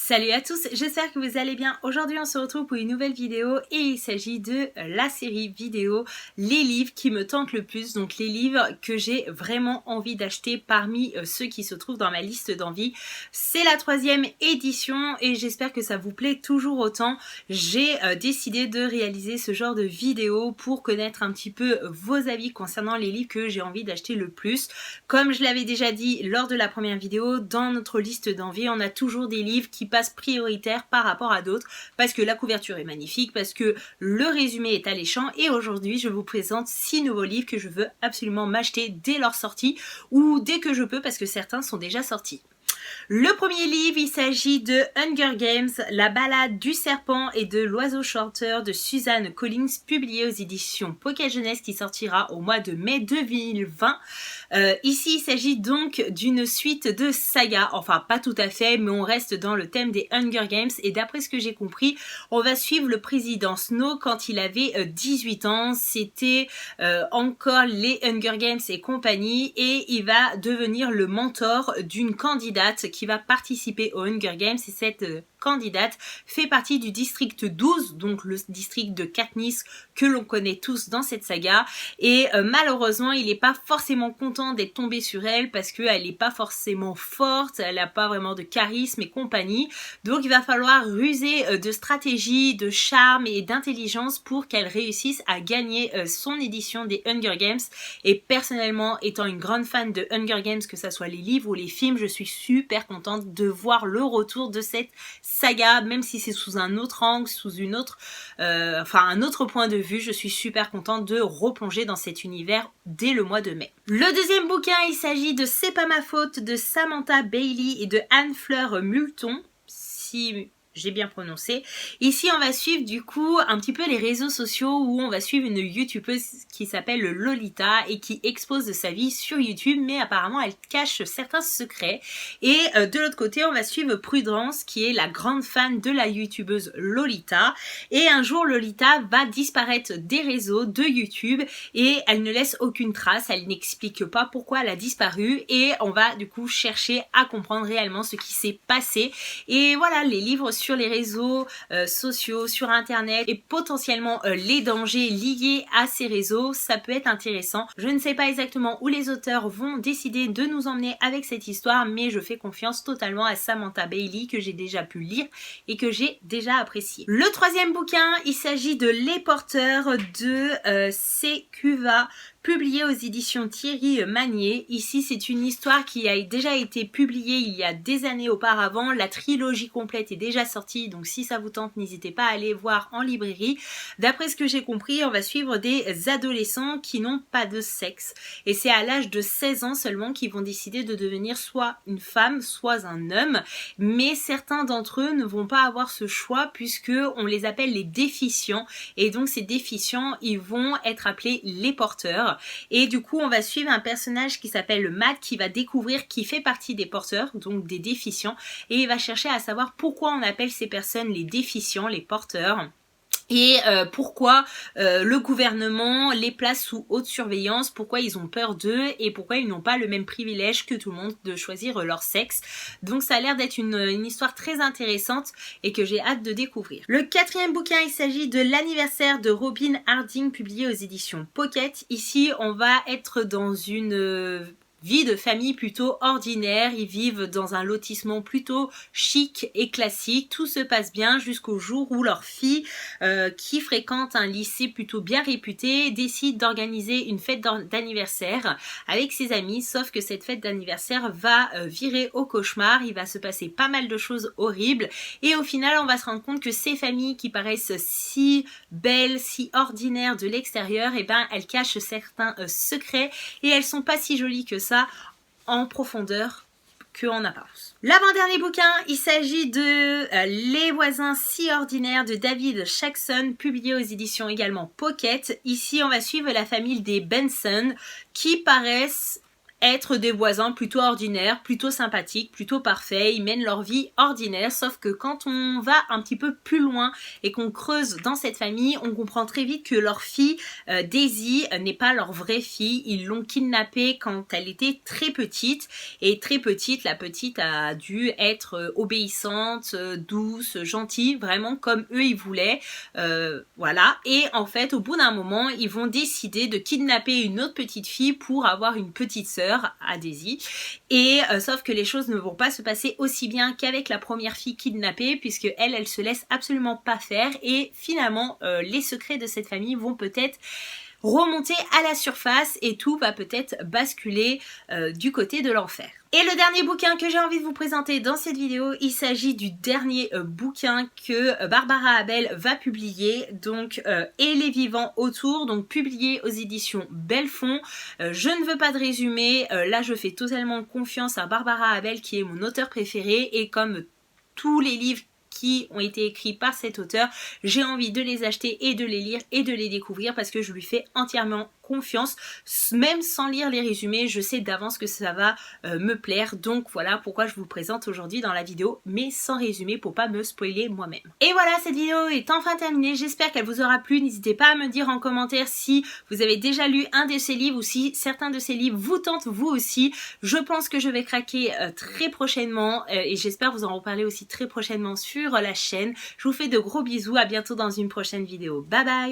Salut à tous, j'espère que vous allez bien. Aujourd'hui on se retrouve pour une nouvelle vidéo et il s'agit de la série vidéo Les livres qui me tentent le plus, donc les livres que j'ai vraiment envie d'acheter parmi ceux qui se trouvent dans ma liste d'envie. C'est la 3e édition et j'espère que ça vous plaît toujours autant. J'ai décidé de réaliser ce genre de vidéo pour connaître un petit peu vos avis concernant les livres que j'ai envie d'acheter le plus. Comme je l'avais déjà dit lors de la première vidéo, dans notre liste d'envie, on a toujours des livres qui passent prioritaire par rapport à d'autres parce que la couverture est magnifique, parce que le résumé est alléchant et aujourd'hui je vous présente 6 nouveaux livres que je veux absolument m'acheter dès leur sortie ou dès que je peux parce que certains sont déjà sortis. Le premier livre, il s'agit de Hunger Games, la balade du serpent et de l'oiseau chanteur de Suzanne Collins, publié aux éditions Pocket Jeunesse qui sortira au mois de mai 2020. Ici, il s'agit donc d'une suite de sagas, enfin pas tout à fait, mais on reste dans le thème des Hunger Games et d'après ce que j'ai compris, on va suivre le président Snow quand il avait 18 ans, c'était encore les Hunger Games et compagnie et il va devenir le mentor d'une candidate qui va participer aux Hunger Games et cette candidate fait partie du district 12, donc le district de Katniss que l'on connaît tous dans cette saga et malheureusement il n'est pas forcément content d'être tombé sur elle parce qu'elle n'est pas forcément forte, elle n'a pas vraiment de charisme et compagnie, donc il va falloir ruser de stratégie, de charme et d'intelligence pour qu'elle réussisse à gagner son édition des Hunger Games et personnellement étant une grande fan de Hunger Games, que ce soit les livres ou les films, je suis super contente de voir le retour de cette saga, même si c'est sous un autre angle, sous une autre, un autre point de vue, je suis super contente de replonger dans cet univers dès le mois de mai. Le deuxième bouquin, il s'agit de C'est pas ma faute de Samantha Bailey et de Anne-Fleur Multon, si j'ai bien prononcé. Ici, on va suivre du coup un petit peu les réseaux sociaux où on va suivre une youtubeuse qui s'appelle Lolita et qui expose de sa vie sur YouTube, mais apparemment elle cache certains secrets. Et de l'autre côté, on va suivre Prudence qui est la grande fan de la youtubeuse Lolita. Et un jour, Lolita va disparaître des réseaux de YouTube et elle ne laisse aucune trace, elle n'explique pas pourquoi elle a disparu et on va du coup chercher à comprendre réellement ce qui s'est passé. Et voilà, les livres sur les réseaux sociaux, sur internet et potentiellement les dangers liés à ces réseaux, ça peut être intéressant. Je ne sais pas exactement où les auteurs vont décider de nous emmener avec cette histoire, mais je fais confiance totalement à Samantha Bailey que j'ai déjà pu lire et que j'ai déjà apprécié. Le troisième bouquin, il s'agit de Les Porteurs de Secuva, publié aux éditions Thierry Magnier. Ici, c'est une histoire qui a déjà été publiée il y a des années auparavant. La trilogie complète est déjà sortie, donc si ça vous tente, n'hésitez pas à aller voir en librairie. D'après ce que j'ai compris, on va suivre des adolescents qui n'ont pas de sexe. Et c'est à l'âge de 16 ans seulement qu'ils vont décider de devenir soit une femme, soit un homme. Mais certains d'entre eux ne vont pas avoir ce choix puisque on les appelle les déficients. Et donc ces déficients, ils vont être appelés les porteurs. Et du coup on va suivre un personnage qui s'appelle Matt qui va découvrir qu'il fait partie des porteurs, donc des déficients, et il va chercher à savoir pourquoi on appelle ces personnes les déficients, les porteurs. Et pourquoi le gouvernement les place sous haute surveillance, pourquoi ils ont peur d'eux et pourquoi ils n'ont pas le même privilège que tout le monde de choisir leur sexe. Donc ça a l'air d'être une histoire très intéressante et que j'ai hâte de découvrir. Le quatrième bouquin, il s'agit de L'anniversaire de Robin Harding, publié aux éditions Pocket. Ici, on va être dans une vie de famille plutôt ordinaire, ils vivent dans un lotissement plutôt chic et classique, tout se passe bien jusqu'au jour où leur fille, qui fréquente un lycée plutôt bien réputé, décide d'organiser une fête d'anniversaire avec ses amis, sauf que cette fête d'anniversaire va virer au cauchemar, il va se passer pas mal de choses horribles et au final on va se rendre compte que ces familles qui paraissent si belles, si ordinaires de l'extérieur, et ben elles cachent certains secrets et elles sont pas si jolies que ça en profondeur qu'en apparence. L'avant-dernier bouquin, il s'agit de Les voisins si ordinaires de David Jackson, publié aux éditions également Pocket. Ici, on va suivre la famille des Benson qui paraissent être des voisins plutôt ordinaires, plutôt sympathiques, plutôt parfaits. Ils mènent leur vie ordinaire, sauf que quand on va un petit peu plus loin et qu'on creuse dans cette famille, on comprend très vite que leur fille, Daisy, n'est pas leur vraie fille. Ils l'ont kidnappée quand elle était très petite. Et très petite, la petite a dû être obéissante, douce, gentille, vraiment comme eux ils voulaient. Voilà. Et en fait, au bout d'un moment, ils vont décider de kidnapper une autre petite fille pour avoir une petite sœur à Daisy. Et sauf que les choses ne vont pas se passer aussi bien qu'avec la première fille kidnappée, puisque elle se laisse absolument pas faire. Et finalement, les secrets de cette famille vont peut-être remonter à la surface et tout va peut-être basculer du côté de l'enfer. Et le dernier bouquin que j'ai envie de vous présenter dans cette vidéo, il s'agit du dernier bouquin que Barbara Abel va publier, donc Et les vivants autour, donc publié aux éditions Belfond. Je ne veux pas de résumé, là je fais totalement confiance à Barbara Abel qui est mon auteur préféré et comme tous les livres qui ont été écrits par cet auteur, j'ai envie de les acheter et de les lire et de les découvrir parce que je lui fais entièrement confiance, même sans lire les résumés, je sais d'avance que ça va me plaire, donc voilà pourquoi je vous le présente aujourd'hui dans la vidéo, mais sans résumé pour pas me spoiler moi-même. Et voilà, cette vidéo est enfin terminée, j'espère qu'elle vous aura plu, n'hésitez pas à me dire en commentaire si vous avez déjà lu un de ces livres ou si certains de ces livres vous tentent vous aussi. Je pense que je vais craquer très prochainement et j'espère vous en reparler aussi très prochainement sur la chaîne. Je vous fais de gros bisous, à bientôt dans une prochaine vidéo, bye bye.